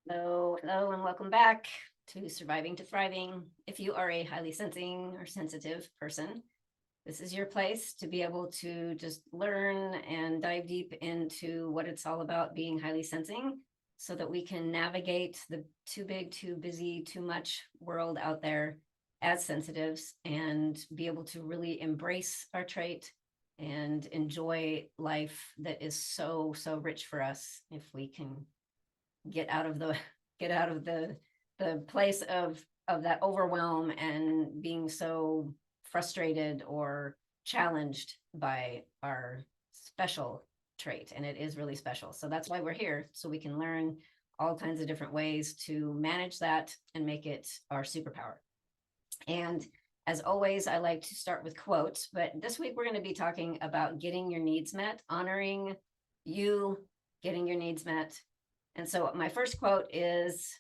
Hello, hello, and welcome back to Surviving to Thriving. If you are a highly sensing or sensitive person, this is your place to be able to just learn and dive deep into what it's all about being highly sensing so that we can navigate the too big, too busy, too much world out there as sensitives and be able to really embrace our trait and enjoy life that is so rich for us if we can get out of the get out of the place of that overwhelm and being so frustrated or challenged by our special trait. And it is really special, so that's why we're here, so we can learn all kinds of different ways to manage that and make it our superpower. And as always, I like to start with quotes, but this week we're going to be talking about getting your needs met, honoring you getting your needs met. And so my first quote is,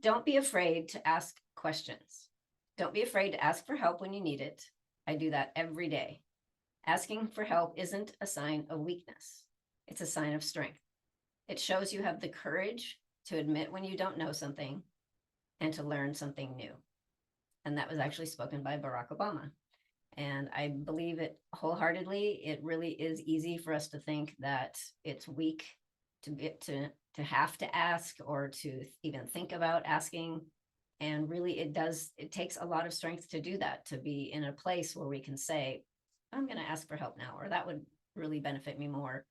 don't be afraid to ask questions. Don't be afraid to ask for help when you need it. I do that every day. Asking for help isn't a sign of weakness. It's a sign of strength. It shows you have the courage to admit when you don't know something and to learn something new. And that was actually spoken by Barack Obama. And I believe it wholeheartedly. It really is easy for us to think that it's weak to have to ask or to even think about asking. And really it takes a lot of strength to do that, to be in a place where we can say, I'm going to ask for help now, or that would really benefit me more,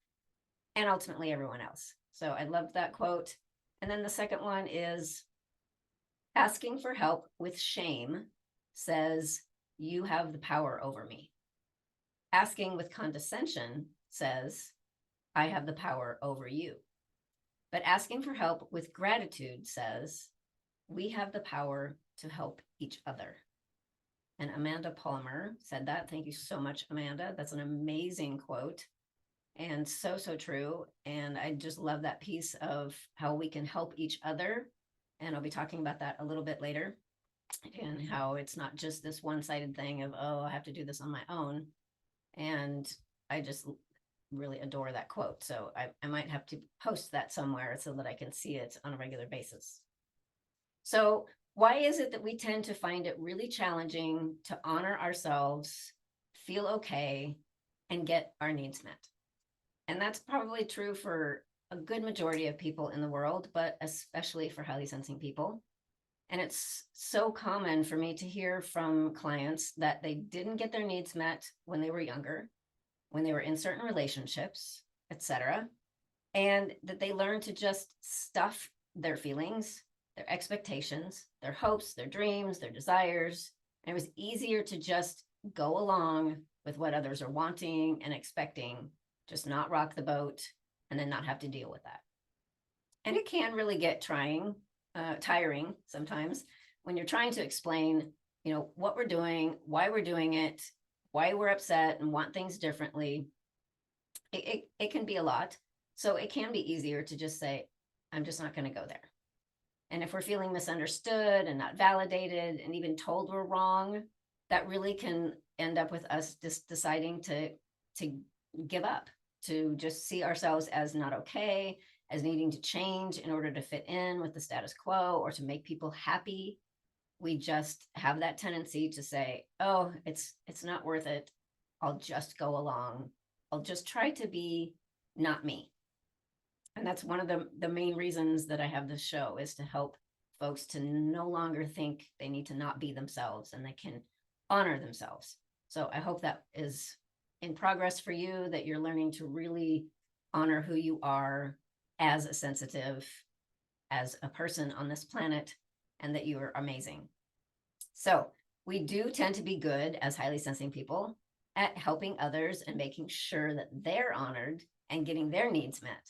and ultimately everyone else. So I loved that quote. And then the second one is, asking for help with shame says, you have the power over me. Asking with condescension says, I have the power over you. But asking for help with gratitude says, we have the power to help each other. And Amanda Palmer said that. Thank you so much, Amanda. That's an amazing quote and so true. And I just love that piece of how we can help each other. And I'll be talking about that a little bit later, and how it's not just this one-sided thing of, oh, I have to do this on my own. And I just really adore that quote. So I might have to post that somewhere so that I can see it on a regular basis. So why is it that we tend to find it really challenging to honor ourselves, feel okay, and get our needs met? And that's probably true for a good majority of people in the world, but especially for highly sensing people. And it's so common for me to hear from clients that they didn't get their needs met when they were younger, when they were in certain relationships, etc., and that they learn to just stuff their feelings, their expectations, their hopes, their dreams, their desires. And it was easier to just go along with what others are wanting and expecting, just not rock the boat, and then not have to deal with that. And it can really get tiring sometimes when you're trying to explain, what we're doing, why we're doing it, why we're upset and want things differently. It can be a lot. So it can be easier to just say, I'm just not going to go there. And if we're feeling misunderstood and not validated and even told we're wrong, that really can end up with us just deciding to give up, to just see ourselves as not okay, as needing to change in order to fit in with the status quo or to make people happy. We just have that tendency to say, oh, it's not worth it. I'll just go along. I'll just try to be not me. And that's one of the main reasons that I have this show, is to help folks to no longer think they need to not be themselves, and they can honor themselves. So I hope that is in progress for you, that you're learning to really honor who you are as a sensitive, as a person on this planet, and that you are amazing. So we do tend to be good as highly sensing people at helping others and making sure that they're honored and getting their needs met.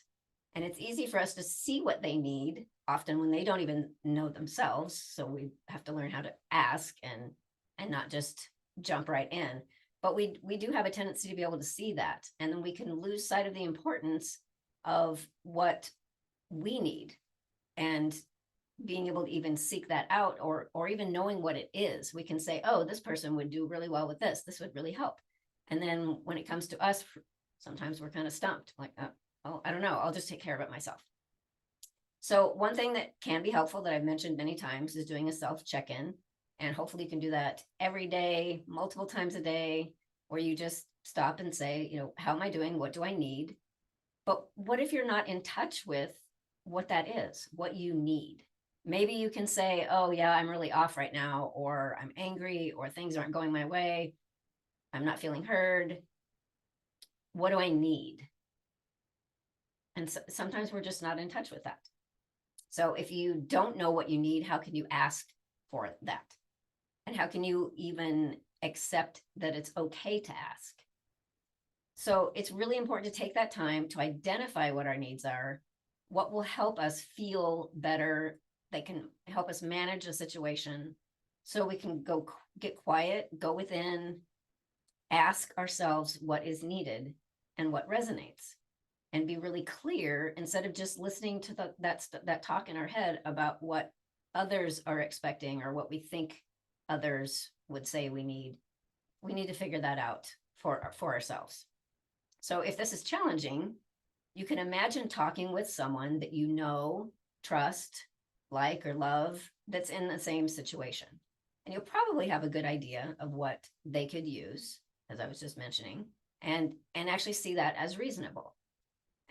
And it's easy for us to see what they need, often when they don't even know themselves. So we have to learn how to ask and not just jump right in. But we do have a tendency to be able to see that. And then we can lose sight of the importance of what we need, and being able to even seek that out, or even knowing what it is. We can say, oh, this person would do really well with this. This would really help. And then when it comes to us, sometimes we're kind of stumped, like, oh, I don't know, I'll just take care of it myself. So one thing that can be helpful that I've mentioned many times is doing a self check-in. And hopefully you can do that every day, multiple times a day, where you just stop and say, how am I doing? What do I need? But what if you're not in touch with what that is, what you need? Maybe you can say, oh, yeah, I'm really off right now, or I'm angry, or things aren't going my way. I'm not feeling heard. What do I need? And so, sometimes we're just not in touch with that. So if you don't know what you need, how can you ask for that? And how can you even accept that it's okay to ask? So it's really important to take that time to identify what our needs are, what will help us feel better, that can help us manage a situation, so we can go get quiet, go within, ask ourselves what is needed and what resonates, and be really clear instead of just listening to that talk in our head about what others are expecting or what we think others would say we need. We need to figure that out for ourselves. So if this is challenging, you can imagine talking with someone that you know, trust, like, or love, that's in the same situation. And you'll probably have a good idea of what they could use, as I was just mentioning, and actually see that as reasonable.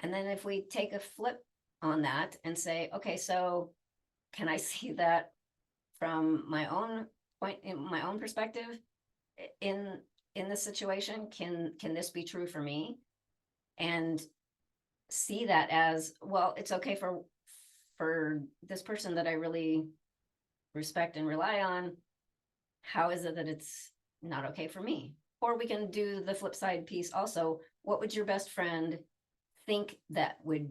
And then if we take a flip on that and say, okay, so can I see that from my own point, in my own perspective, in this situation? Can this be true for me? And see that as, well, it's okay for this person that I really respect and rely on. How is it that it's not okay for me? Or we can do the flip side piece also. What would your best friend think that would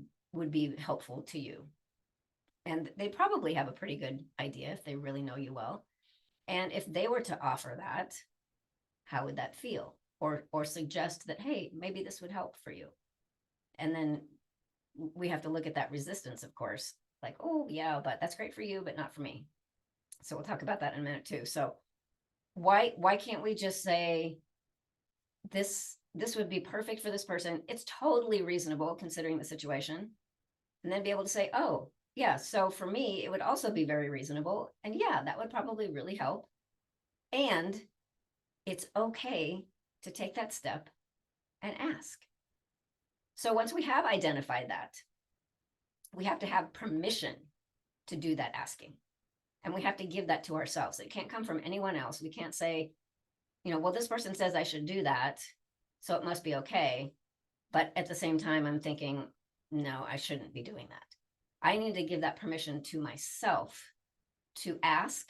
be helpful to you? And they probably have a pretty good idea if they really know you well. And if they were to offer that, how would that feel? Or suggest that, hey, maybe this would help for you. And then we have to look at that resistance, of course, like, oh yeah, but that's great for you, but not for me. So we'll talk about that in a minute too. So why can't we just say, this would be perfect for this person, it's totally reasonable considering the situation, and then be able to say, oh yeah, so for me it would also be very reasonable, and yeah, that would probably really help, and it's okay to take that step and ask. So once we have identified that, we have to have permission to do that asking. And we have to give that to ourselves. It can't come from anyone else. We can't say, well, this person says I should do that, so it must be okay. But at the same time, I'm thinking, no, I shouldn't be doing that. I need to give that permission to myself to ask,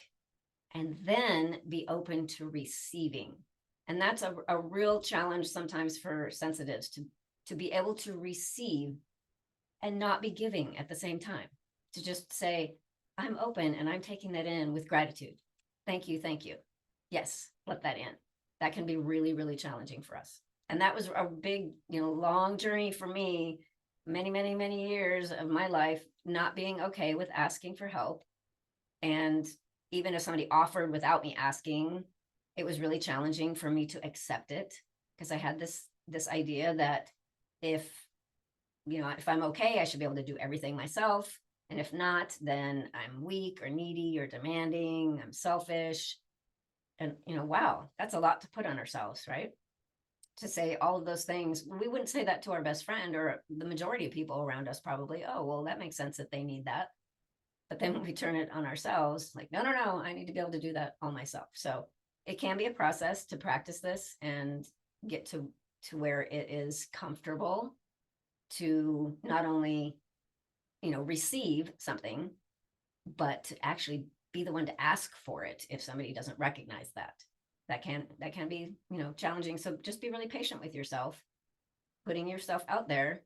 and then be open to receiving. And that's a real challenge sometimes for sensitives, to be able to receive and not be giving at the same time. To just say, I'm open and I'm taking that in with gratitude. Thank you, thank you. Yes, let that in. That can be really, really challenging for us. And that was a big, long journey for me, many, many, many years of my life, not being okay with asking for help. And even if somebody offered without me asking, it was really challenging for me to accept it, because I had this idea that if I'm okay, I should be able to do everything myself. And if not, then I'm weak or needy or demanding, I'm selfish. And, wow, that's a lot to put on ourselves, right? To say all of those things. We wouldn't say that to our best friend, or the majority of people around us probably, oh, well, that makes sense that they need that. But then when we turn it on ourselves, like, no, I need to be able to do that all myself. So it can be a process to practice this and get to where it is comfortable to not only, receive something, but to actually be the one to ask for it if somebody doesn't recognize that. That can be, challenging. So just be really patient with yourself, putting yourself out there.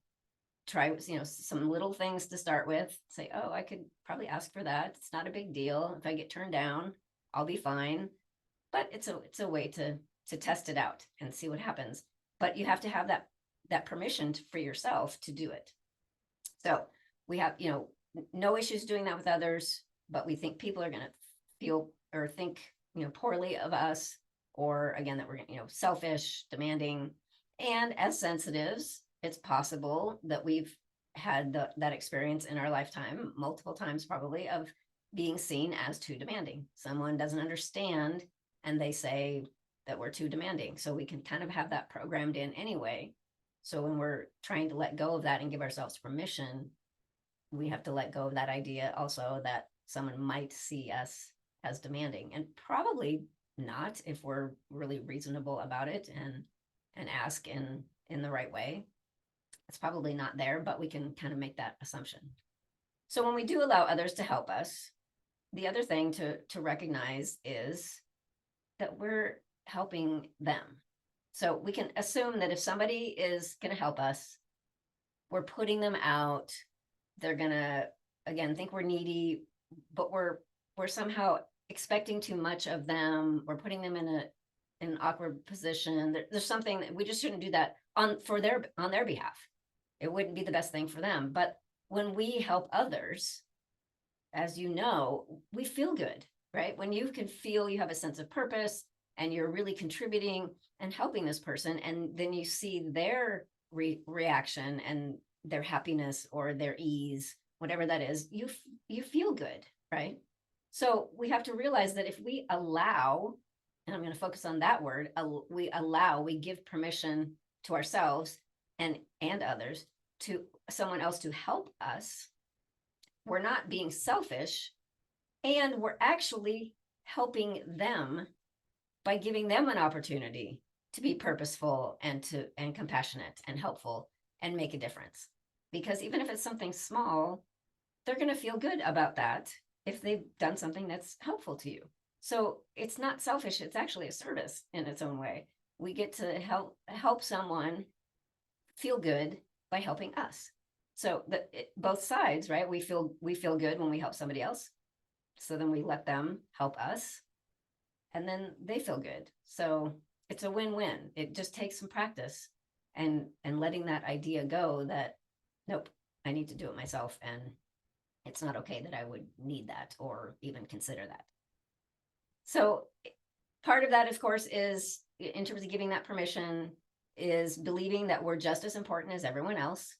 Try, some little things to start with. Say, oh, I could probably ask for that. It's not a big deal. If I get turned down, I'll be fine. But it's a way to test it out and see what happens. But you have to have that permission for yourself to do it. So we have, no issues doing that with others, but we think people are going to feel or think, poorly of us, or again, that we're, selfish, demanding. And as sensitives, it's possible that we've had that experience in our lifetime, multiple times probably, of being seen as too demanding. Someone doesn't understand and they say that we're too demanding. So we can kind of have that programmed in anyway. So when we're trying to let go of that and give ourselves permission, we have to let go of that idea also that someone might see us as demanding, and probably not if we're really reasonable about it and ask in the right way. It's probably not there, but we can kind of make that assumption. So when we do allow others to help us, the other thing to recognize is that we're helping them. So we can assume that if somebody is going to help us, we're putting them out. They're going to, again, think we're needy, but we're somehow expecting too much of them. We're putting them in an awkward position. There's something that we just shouldn't do that on their behalf. It wouldn't be the best thing for them. But when we help others, as you know, we feel good, right? When you can feel you have a sense of purpose and you're really contributing and helping this person, and then you see their reaction and their happiness or their ease, whatever that is, you feel good, right? So we have to realize that if we allow, and I'm going to focus on that word, we give permission to ourselves and others, to someone else to help us, we're not being selfish, and we're actually helping them by giving them an opportunity to be purposeful and compassionate and helpful and make a difference. Because even if it's something small, they're going to feel good about that if they've done something that's helpful to you. So it's not selfish, it's actually a service in its own way. We get to help someone feel good by helping us. So both sides, right? We feel good when we help somebody else. So then we let them help us, and then they feel good. So it's a win-win. It just takes some practice and letting that idea go that, nope, I need to do it myself, and it's not okay that I would need that or even consider that. So part of that, of course, is, in terms of giving that permission, is believing that we're just as important as everyone else,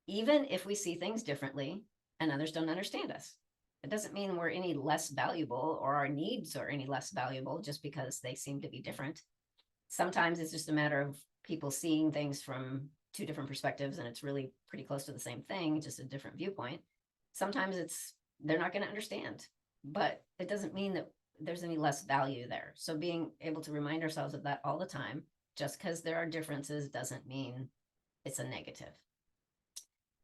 even if we see things differently and others don't understand us. It doesn't mean we're any less valuable or our needs are any less valuable just because they seem to be different. Sometimes it's just a matter of people seeing things from two different perspectives and it's really pretty close to the same thing, just a different viewpoint. Sometimes they're not going to understand, but it doesn't mean that there's any less value there. So being able to remind ourselves of that all the time, just because there are differences doesn't mean it's a negative.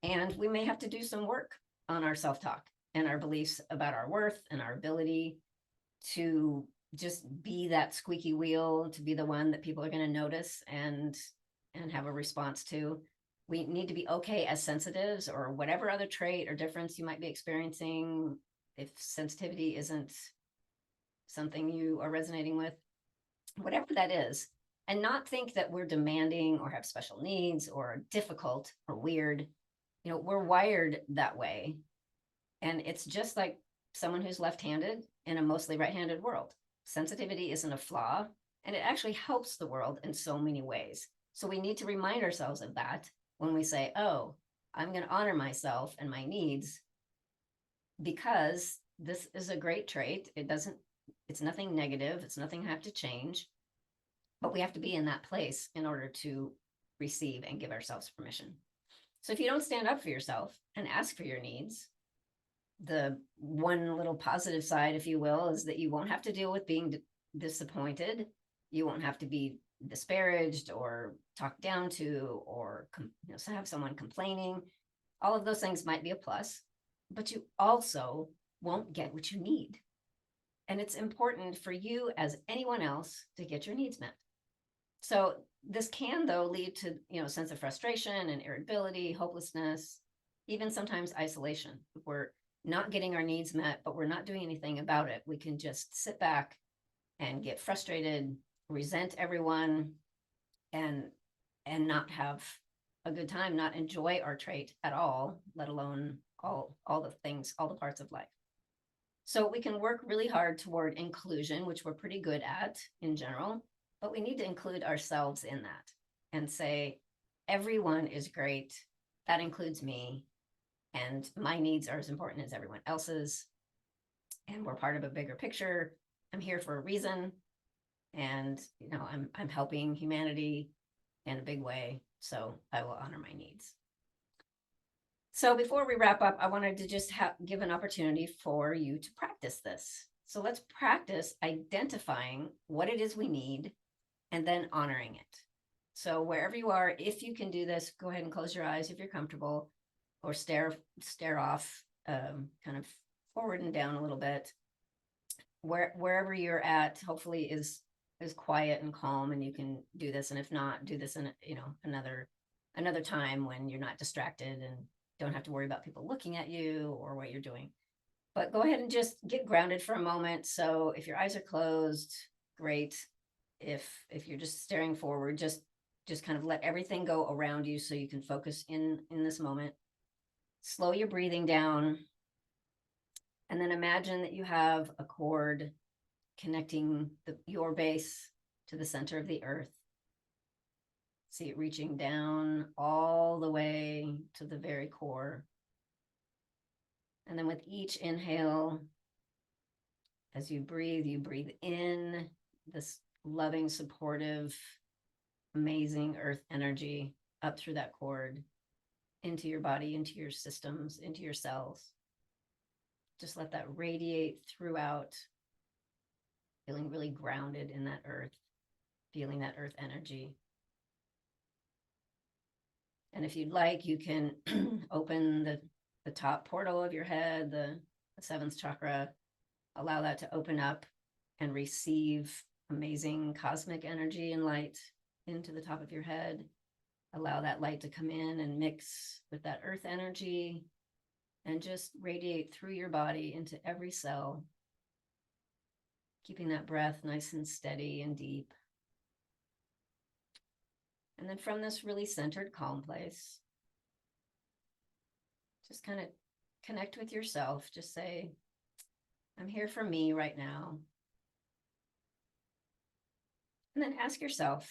And we may have to do some work on our self-talk and our beliefs about our worth and our ability to just be that squeaky wheel, to be the one that people are going to notice and have a response to. We need to be okay as sensitives, or whatever other trait or difference you might be experiencing. If sensitivity isn't something you are resonating with, whatever that is, and not think that we're demanding or have special needs or difficult or weird. You know, we're wired that way. And it's just like someone who's left-handed in a mostly right-handed world. Sensitivity isn't a flaw, and it actually helps the world in so many ways. So we need to remind ourselves of that when we say, oh, I'm going to honor myself and my needs because this is a great trait. It's nothing negative. It's nothing I have to change, but we have to be in that place in order to receive and give ourselves permission. So if you don't stand up for yourself and ask for your needs, the one little positive side, if you will, is that you won't have to deal with being disappointed. You won't have to be disparaged or talked down to, or have someone complaining. All of those things might be a plus, but you also won't get what you need. And it's important for you, as anyone else, to get your needs met. So this can, though, lead to, a sense of frustration and irritability, hopelessness, even sometimes isolation. If we're not getting our needs met, but we're not doing anything about it, we can just sit back and get frustrated, resent everyone, and not have a good time, not enjoy our trait at all, let alone all the things, all the parts of life. So we can work really hard toward inclusion, which we're pretty good at in general, but we need to include ourselves in that and say, everyone is great. that includes me, and my needs are as important as everyone else's. And we're part of a bigger picture. I'm here for a reason. And, I'm helping humanity in a big way. So I will honor my needs. So before we wrap up, I wanted to just give an opportunity for you to practice this. So let's practice identifying what it is we need and then honoring it. So wherever you are, if you can do this, go ahead and close your eyes if you're comfortable, or stare off, kind of forward and down a little bit. Wherever you're at, hopefully is quiet and calm, and you can do this. And if not, do this in another time when you're not distracted and don't have to worry about people looking at you or what you're doing. But go ahead and just get grounded for a moment. So if your eyes are closed, great. If you're just staring forward, just kind of let everything go around you so you can focus in this moment. Slow your breathing down. And then imagine that you have a cord connecting your base to the center of the earth. See it reaching down all the way to the very core. And then with each inhale, as you breathe in this loving, supportive, amazing earth energy up through that cord, into your body, into your systems, into your cells. Just let that radiate throughout, feeling really grounded in that earth, feeling that earth energy. And if you'd like, you can open the top portal of your head, the seventh chakra, allow that to open up and receive amazing cosmic energy and light into the top of your head. Allow that light to come in and mix with that earth energy and just radiate through your body into every cell, keeping that breath nice and steady and deep. And then from this really centered, calm place, just kind of connect with yourself. Just say, I'm here for me right now. And then ask yourself,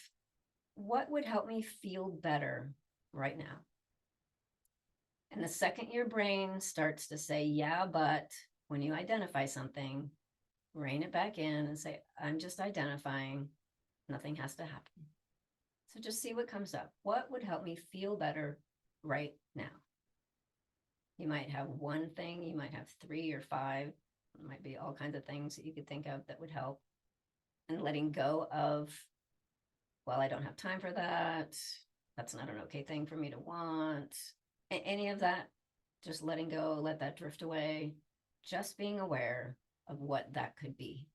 what would help me feel better right now? And the second your brain starts to say, yeah, but when you identify something, rein it back in and say, I'm just identifying. Nothing has to happen. So just see what comes up. What would help me feel better right now? You might have one thing, you might have 3 or 5. It might be all kinds of things that you could think of that would help. And letting go of, well, I don't have time for that. That's not an okay thing for me to want. Any of that, just letting go, let that drift away. Just being aware of what that could be.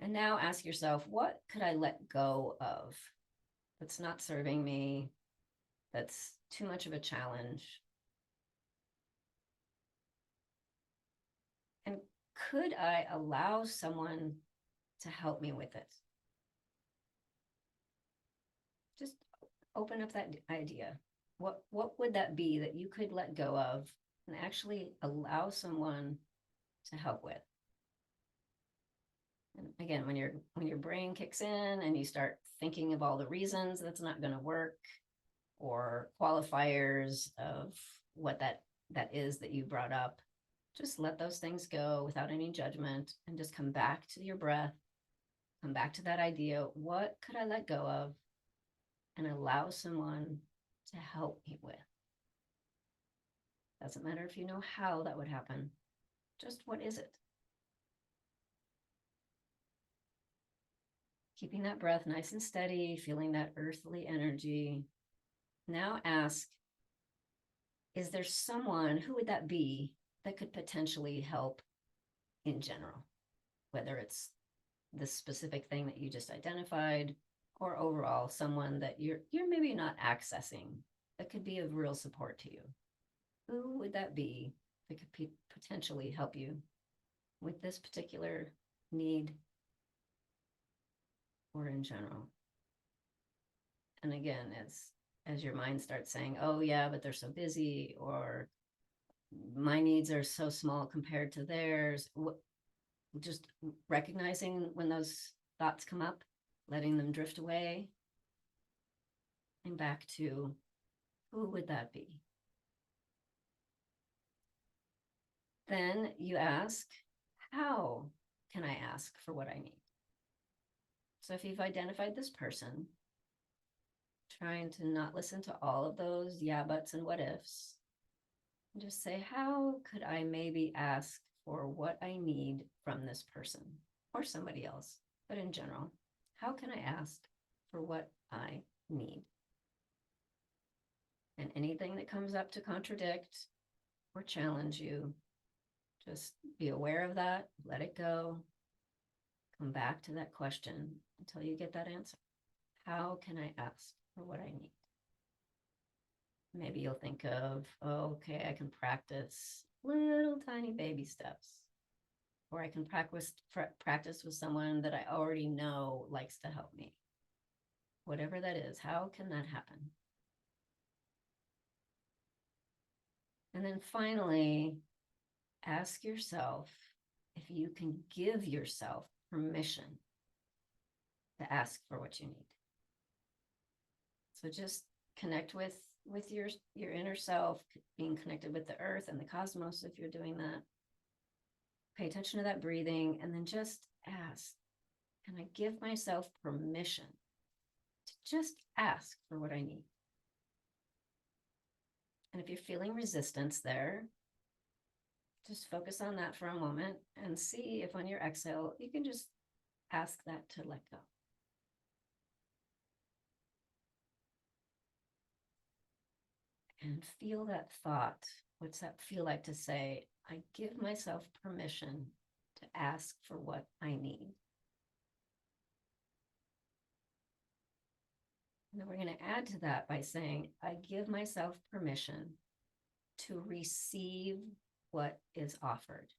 And now ask yourself, what could I let go of that's not serving me, that's too much of a challenge? And could I allow someone to help me with it? Just open up that idea. What would that be that you could let go of and actually allow someone to help with? And again, when your brain kicks in and you start thinking of all the reasons that's not going to work, or qualifiers of what that is that you brought up, just let those things go without any judgment and just come back to your breath, come back to that idea. What could I let go of and allow someone to help me with? Doesn't matter if you know how that would happen. Just what is it? Keeping that breath nice and steady, feeling that earthly energy. Now ask, is there someone, who would that be, that could potentially help in general? Whether it's the specific thing that you just identified, or overall someone that you're maybe not accessing that could be of real support to you. Who would that be that could potentially help you with this particular need or in general? And again, as your mind starts saying, oh yeah, but they're so busy, or my needs are so small compared to theirs, just recognizing when those thoughts come up, letting them drift away, and back to who would that be? Then you ask, how can I ask for what I need? So if you've identified this person, trying to not listen to all of those yeah, buts, and what ifs, and just say, how could I maybe ask for what I need from this person or somebody else? But in general, how can I ask for what I need? And anything that comes up to contradict or challenge you, just be aware of that, let it go, come back to that question until you get that answer. How can I ask for what I need? Maybe you'll think of, oh, okay, I can practice little tiny baby steps, or I can practice with someone that I already know likes to help me. Whatever that is, how can that happen? And then finally, ask yourself if you can give yourself permission to ask for what you need. So just connect with your inner self, being connected with the earth and the cosmos if you're doing that. Pay attention to that breathing, and then just ask, can I give myself permission to just ask for what I need? And if you're feeling resistance there, just focus on that for a moment and see if on your exhale, you can just ask that to let go. And feel that thought. What's that feel like to say, I give myself permission to ask for what I need? And then we're going to add to that by saying, I give myself permission to receive what is offered.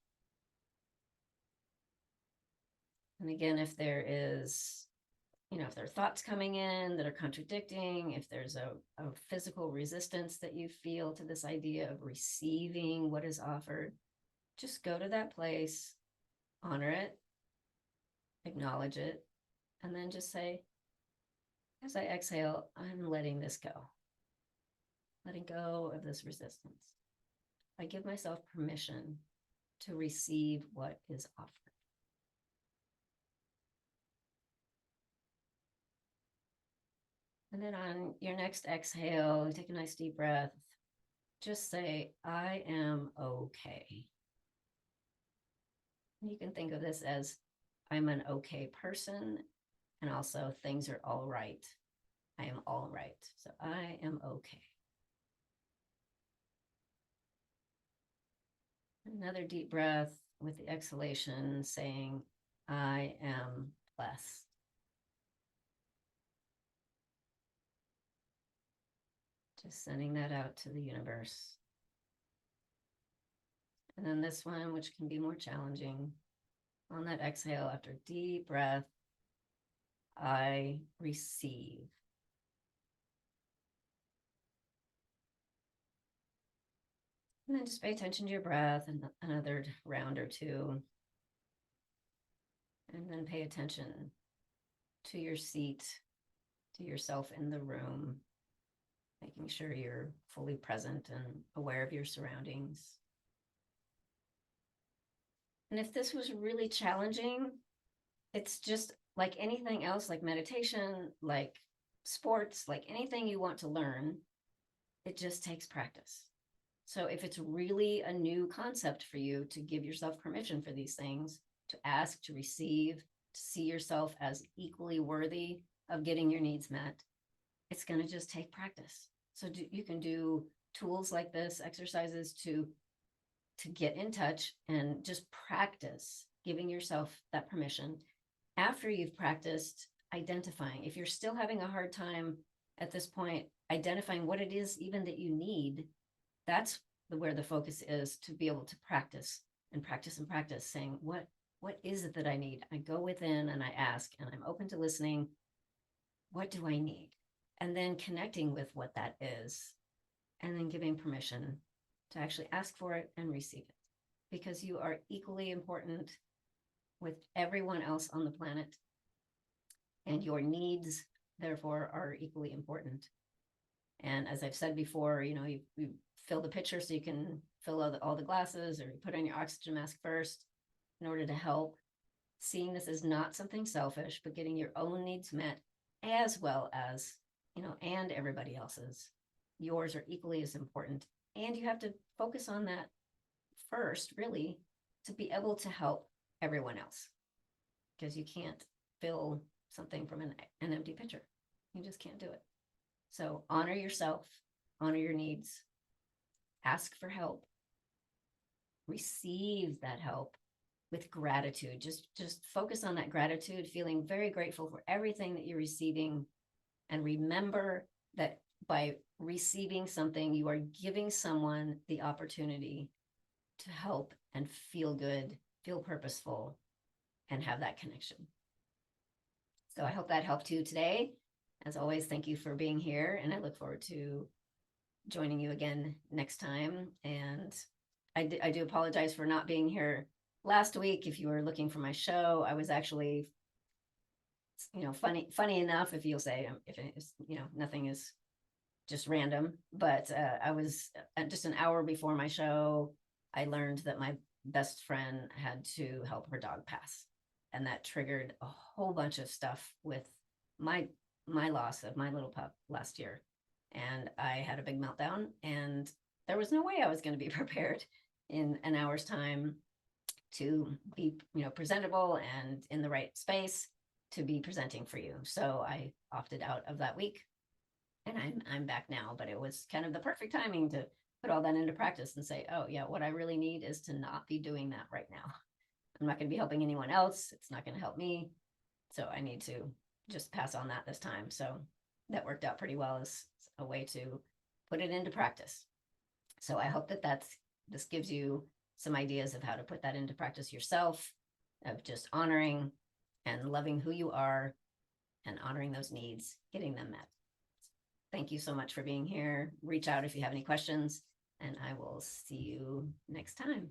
And again, if there is, if there are thoughts coming in that are contradicting, if there's a physical resistance that you feel to this idea of receiving what is offered, just go to that place, honor it, acknowledge it, and then just say, as I exhale, I'm letting this go. Letting go of this resistance. I give myself permission to receive what is offered. And then on your next exhale, take a nice deep breath. Just say, I am okay. And you can think of this as, I'm an okay person, and also things are all right. I am all right. So I am okay. Another deep breath with the exhalation, saying, I am blessed. Just sending that out to the universe. And then this one, which can be more challenging, on that exhale, after deep breath, I receive. And then just pay attention to your breath and another round or two. And then pay attention to your seat, to yourself in the room, making sure you're fully present and aware of your surroundings. And if this was really challenging, it's just like anything else, like meditation, like sports, like anything you want to learn, it just takes practice. So if it's really a new concept for you to give yourself permission for these things, to ask, to receive, to see yourself as equally worthy of getting your needs met, it's going to just take practice. So you can do tools like this, exercises to get in touch and just practice giving yourself that permission. After you've practiced identifying, if you're still having a hard time at this point, identifying what it is even that you need, that's where the focus is, to be able to practice and practice and practice, saying, what is it that I need? I go within and I ask, and I'm open to listening. What do I need? And then connecting with what that is, and then giving permission to actually ask for it and receive it, because you are equally important with everyone else on the planet, and your needs, therefore, are equally important. And as I've said before, you fill the pitcher so you can fill all the glasses, or you put on your oxygen mask first in order to help. Seeing this as not something selfish, but getting your own needs met as well as, and everybody else's. Yours are equally as important. And you have to focus on that first, really, to be able to help everyone else. Because you can't fill something from an empty pitcher. You just can't do it. So honor yourself, honor your needs, ask for help, receive that help with gratitude. Just focus on that gratitude, feeling very grateful for everything that you're receiving. And remember that by receiving something, you are giving someone the opportunity to help and feel good, feel purposeful, and have that connection. So I hope that helped you today. As always, thank you for being here, and I look forward to joining you again next time. And I do apologize for not being here last week. If you were looking for my show, I was actually, funny enough, if you'll say, if it's, nothing is just random, but I was just an hour before my show, I learned that my best friend had to help her dog pass. And that triggered a whole bunch of stuff with my loss of my little pup last year. And I had a big meltdown, and there was no way I was going to be prepared in an hour's time to be, presentable and in the right space to be presenting for you. So I opted out of that week, and I'm back now, but it was kind of the perfect timing to put all that into practice and say, oh yeah, what I really need is to not be doing that right now. I'm not going to be helping anyone else. It's not going to help me. So I need to just pass on that this time. So that worked out pretty well as a way to put it into practice. So I hope that this gives you some ideas of how to put that into practice yourself, of just honoring and loving who you are and honoring those needs, getting them met. Thank you so much for being here. Reach out if you have any questions, and I will see you next time.